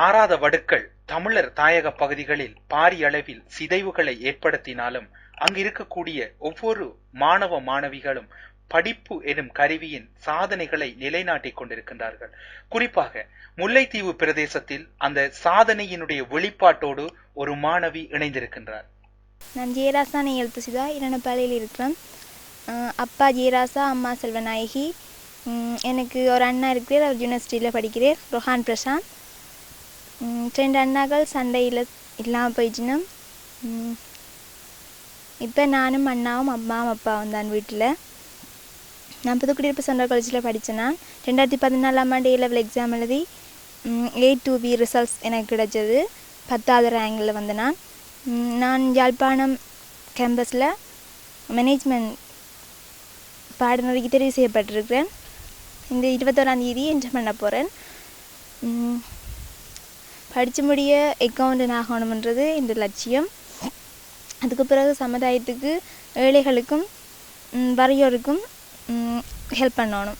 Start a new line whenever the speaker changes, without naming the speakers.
ஆறாத வடுக்கள் தமிழர் தாயக பகுதிகளில் பாரிய அளவில் சிதைவுகளை ஏற்படுத்தினாலும் அங்கு இருக்கக்கூடிய ஒவ்வொரு மாணவ மாணவிகளும் படிப்பு எனும் கருவியின் சாதனைகளை நிலைநாட்டிக் கொண்டிருக்கின்றார்கள். குறிப்பாக முல்லைத்தீவு பிரதேசத்தில் அந்த சாதனையினுடைய வெளிப்பாட்டோடு ஒரு மாணவி இணைந்திருக்கின்றார்.
நான் ஜெயராசா எழுத்துசிதா இரணப்பாளையில் இருக்கிறேன். அப்பா ஜெயராசா, அம்மா செல்வநாயகி. எனக்கு ஒரு அண்ணா இருக்கிறார், அவர் யூனிவர்சிட்டியில் படிக்கிறார், ரொஹான் பிரசாந்த். 2 அண்ணாக்கள் சண்டையில் இல்லாமல் போயிடுச்சுன்னா இப்போ நானும் அண்ணாவும் அம்மாவும் அப்பாவும் தான் வீட்டில். நான் புதுக்குடியிருப்பு சென்ட்ரல் காலேஜில் படித்தேன். நான் 2014ஆம் ஆண்டு A-level எக்ஸாம் எழுதி A2B ரிசல்ட்ஸ் எனக்கு கிடைச்சது. 10வது ரேங்கில் வந்து நான் யாழ்ப்பாணம் கேம்பஸில் மேனேஜ்மெண்ட் பாடநெறிக்கு தெரிவு செய்யப்பட்டிருக்கிறேன். இந்த 21ஆம் தேதி என்ஜாய் பண்ண போகிறேன். படித்து முடிய அக்கௌண்டன்ட் ஆகணுன்றது இந்த லட்சியம். அதுக்கு பிறகு சமுதாயத்துக்கு, ஏழைகளுக்கும் வறியோருக்கும் ஹெல்ப் பண்ணணும்.